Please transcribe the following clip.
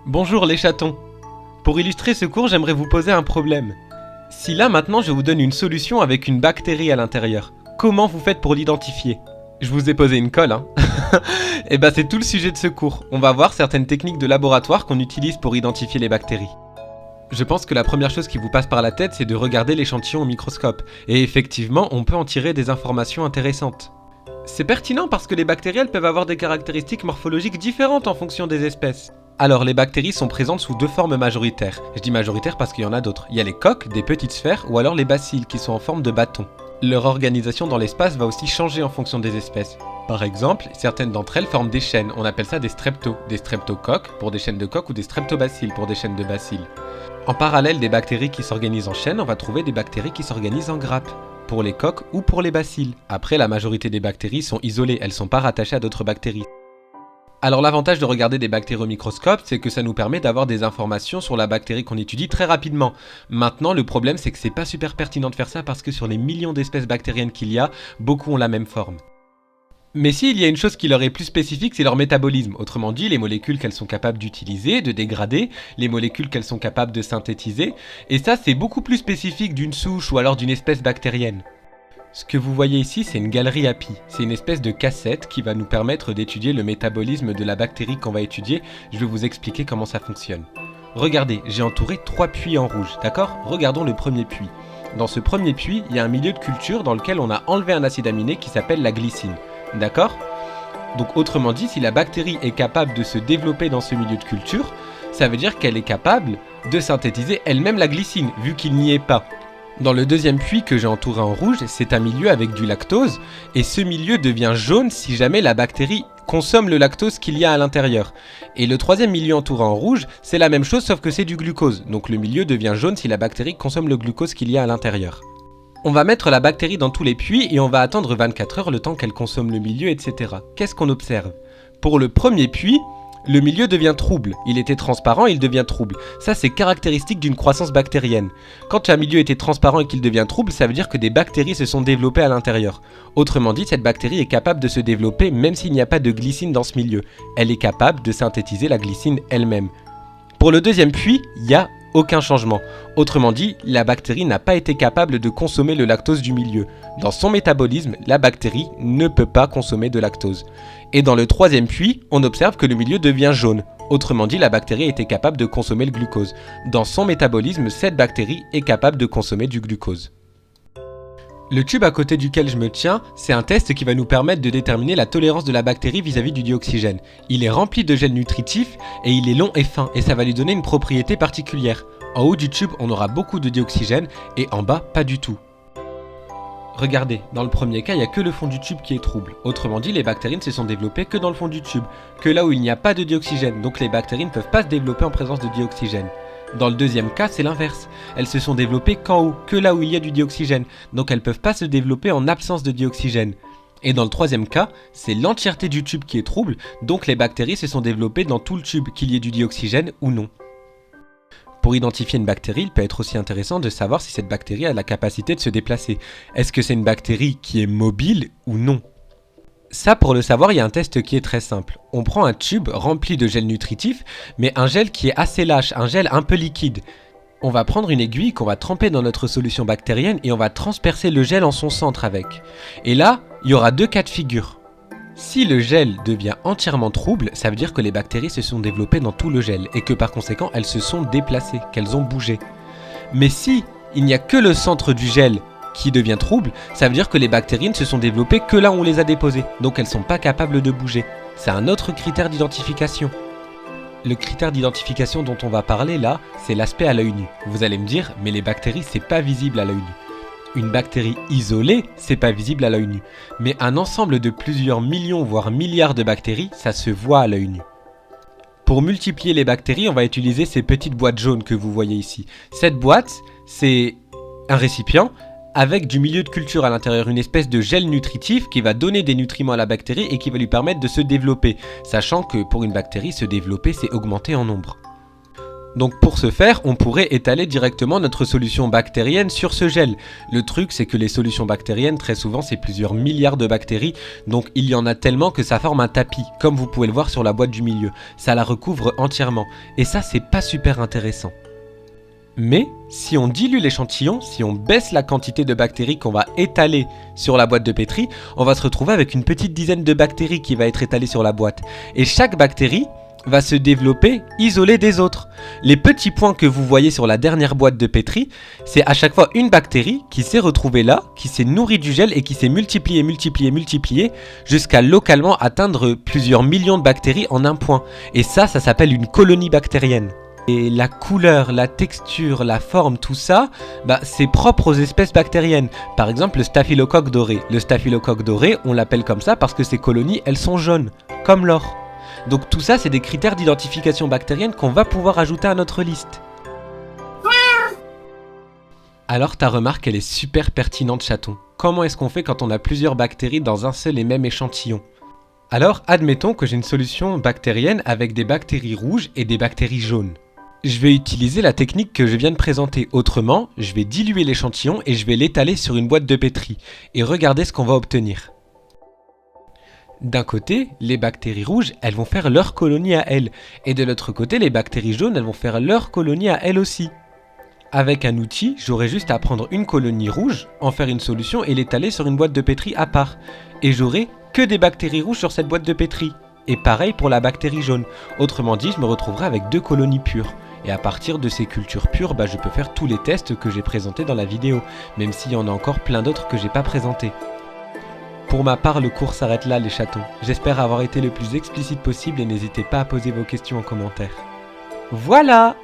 Bonjour les chatons. Pour illustrer ce cours, j'aimerais vous poser un problème. Si là maintenant je vous donne une solution avec une bactérie à l'intérieur, comment vous faites pour l'identifier? Je vous ai posé une colle, hein. Et bah c'est tout le sujet de ce cours. On va voir certaines techniques de laboratoire qu'on utilise pour identifier les bactéries. Je pense que la première chose qui vous passe par la tête, c'est de regarder l'échantillon au microscope. Et effectivement, on peut en tirer des informations intéressantes. C'est pertinent parce que les bactéries, elles peuvent avoir des caractéristiques morphologiques différentes en fonction des espèces. Alors, les bactéries sont présentes sous deux formes majoritaires. Je dis majoritaires parce qu'il y en a d'autres. Il y a les coques, des petites sphères, ou alors les bacilles, qui sont en forme de bâton. Leur organisation dans l'espace va aussi changer en fonction des espèces. Par exemple, certaines d'entre elles forment des chaînes, on appelle ça des streptocoques pour des chaînes de coques ou des streptobacilles pour des chaînes de bacilles. En parallèle des bactéries qui s'organisent en chaînes, on va trouver des bactéries qui s'organisent en grappes, pour les coques ou pour les bacilles. Après, la majorité des bactéries sont isolées, elles ne sont pas rattachées à d'autres bactéries. Alors l'avantage de regarder des bactéries au microscope, c'est que ça nous permet d'avoir des informations sur la bactérie qu'on étudie très rapidement. Maintenant, le problème c'est que c'est pas super pertinent de faire ça parce que sur les millions d'espèces bactériennes qu'il y a, beaucoup ont la même forme. Mais si, il y a une chose qui leur est plus spécifique, c'est leur métabolisme. Autrement dit, les molécules qu'elles sont capables d'utiliser, de dégrader, les molécules qu'elles sont capables de synthétiser. Et ça, c'est beaucoup plus spécifique d'une souche ou alors d'une espèce bactérienne. Ce que vous voyez ici, c'est une galerie API. C'est une espèce de cassette qui va nous permettre d'étudier le métabolisme de la bactérie qu'on va étudier. Je vais vous expliquer comment ça fonctionne. Regardez, j'ai entouré 3 puits en rouge, d'accord? Regardons le premier puits. Dans ce premier puits, il y a un milieu de culture dans lequel on a enlevé un acide aminé qui s'appelle la glycine. D'accord? Donc autrement dit, si la bactérie est capable de se développer dans ce milieu de culture, ça veut dire qu'elle est capable de synthétiser elle-même la glycine, vu qu'il n'y est pas. Dans le deuxième puits que j'ai entouré en rouge, c'est un milieu avec du lactose, et ce milieu devient jaune si jamais la bactérie consomme le lactose qu'il y a à l'intérieur. Et le troisième milieu entouré en rouge, c'est la même chose sauf que c'est du glucose, donc le milieu devient jaune si la bactérie consomme le glucose qu'il y a à l'intérieur. On va mettre la bactérie dans tous les puits et on va attendre 24 heures le temps qu'elle consomme le milieu, etc. Qu'est-ce qu'on observe? Pour le premier puits, le milieu devient trouble. Il était transparent, il devient trouble. Ça, c'est caractéristique d'une croissance bactérienne. Quand un milieu était transparent et qu'il devient trouble, ça veut dire que des bactéries se sont développées à l'intérieur. Autrement dit, cette bactérie est capable de se développer même s'il n'y a pas de glycine dans ce milieu. Elle est capable de synthétiser la glycine elle-même. Pour le deuxième puits, il y a aucun changement. Autrement dit, la bactérie n'a pas été capable de consommer le lactose du milieu. Dans son métabolisme, la bactérie ne peut pas consommer de lactose. Et dans le troisième puits, on observe que le milieu devient jaune. Autrement dit, la bactérie a été capable de consommer le glucose. Dans son métabolisme, cette bactérie est capable de consommer du glucose. Le tube à côté duquel je me tiens, c'est un test qui va nous permettre de déterminer la tolérance de la bactérie vis-à-vis du dioxygène. Il est rempli de gel nutritif et il est long et fin et ça va lui donner une propriété particulière. En haut du tube, on aura beaucoup de dioxygène et en bas, pas du tout. Regardez, dans le premier cas, il n'y a que le fond du tube qui est trouble. Autrement dit, les bactéries ne se sont développées que dans le fond du tube, que là où il n'y a pas de dioxygène, donc les bactéries ne peuvent pas se développer en présence de dioxygène. Dans le deuxième cas, c'est l'inverse. Elles se sont développées qu'en haut, que là où il y a du dioxygène. Donc elles ne peuvent pas se développer en absence de dioxygène. Et dans le troisième cas, c'est l'entièreté du tube qui est trouble, donc les bactéries se sont développées dans tout le tube, qu'il y ait du dioxygène ou non. Pour identifier une bactérie, il peut être aussi intéressant de savoir si cette bactérie a la capacité de se déplacer. Est-ce que c'est une bactérie qui est mobile ou non ? Ça, pour le savoir, il y a un test qui est très simple. On prend un tube rempli de gel nutritif, mais un gel qui est assez lâche, un gel un peu liquide. On va prendre une aiguille qu'on va tremper dans notre solution bactérienne et on va transpercer le gel en son centre avec. Et là, il y aura deux cas de figure. Si le gel devient entièrement trouble, ça veut dire que les bactéries se sont développées dans tout le gel et que par conséquent, elles se sont déplacées, qu'elles ont bougé. Mais si il n'y a que le centre du gel qui devient trouble, ça veut dire que les bactéries ne se sont développées que là où on les a déposées, donc elles ne sont pas capables de bouger. C'est un autre critère d'identification. Le critère d'identification dont on va parler là, c'est l'aspect à l'œil nu. Vous allez me dire, mais les bactéries, c'est pas visible à l'œil nu. Une bactérie isolée, c'est pas visible à l'œil nu. Mais un ensemble de plusieurs millions, voire milliards de bactéries, ça se voit à l'œil nu. Pour multiplier les bactéries, on va utiliser ces petites boîtes jaunes que vous voyez ici. Cette boîte, c'est un récipient avec du milieu de culture à l'intérieur, une espèce de gel nutritif qui va donner des nutriments à la bactérie et qui va lui permettre de se développer, sachant que pour une bactérie, se développer, c'est augmenter en nombre. Donc pour ce faire, on pourrait étaler directement notre solution bactérienne sur ce gel. Le truc, c'est que les solutions bactériennes, très souvent, c'est plusieurs milliards de bactéries, donc il y en a tellement que ça forme un tapis, comme vous pouvez le voir sur la boîte du milieu. Ça la recouvre entièrement, et ça, c'est pas super intéressant. Mais si on dilue l'échantillon, si on baisse la quantité de bactéries qu'on va étaler sur la boîte de pétri, on va se retrouver avec une petite dizaine de bactéries qui va être étalée sur la boîte. Et chaque bactérie va se développer isolée des autres. Les petits points que vous voyez sur la dernière boîte de pétri, c'est à chaque fois une bactérie qui s'est retrouvée là, qui s'est nourrie du gel et qui s'est multipliée jusqu'à localement atteindre plusieurs millions de bactéries en un point. Et ça s'appelle une colonie bactérienne. Et la couleur, la texture, la forme, tout ça, c'est propre aux espèces bactériennes. Par exemple, le staphylocoque doré. Le staphylocoque doré, on l'appelle comme ça parce que ces colonies, elles sont jaunes, comme l'or. Donc tout ça, c'est des critères d'identification bactérienne qu'on va pouvoir ajouter à notre liste. Alors ta remarque, elle est super pertinente, chaton. Comment est-ce qu'on fait quand on a plusieurs bactéries dans un seul et même échantillon ? Alors, admettons que j'ai une solution bactérienne avec des bactéries rouges et des bactéries jaunes. Je vais utiliser la technique que je viens de présenter. Autrement, je vais diluer l'échantillon et je vais l'étaler sur une boîte de pétri. Et regardez ce qu'on va obtenir. D'un côté, les bactéries rouges, elles vont faire leur colonie à elles. Et de l'autre côté, les bactéries jaunes, elles vont faire leur colonie à elles aussi. Avec un outil, j'aurai juste à prendre une colonie rouge, en faire une solution et l'étaler sur une boîte de pétri à part. Et j'aurai que des bactéries rouges sur cette boîte de pétri. Et pareil pour la bactérie jaune. Autrement dit, je me retrouverai avec 2 colonies pures. Et à partir de ces cultures pures, je peux faire tous les tests que j'ai présentés dans la vidéo, même s'il y en a encore plein d'autres que j'ai pas présentés. Pour ma part, le cours s'arrête là, les chatons. J'espère avoir été le plus explicite possible et n'hésitez pas à poser vos questions en commentaire. Voilà!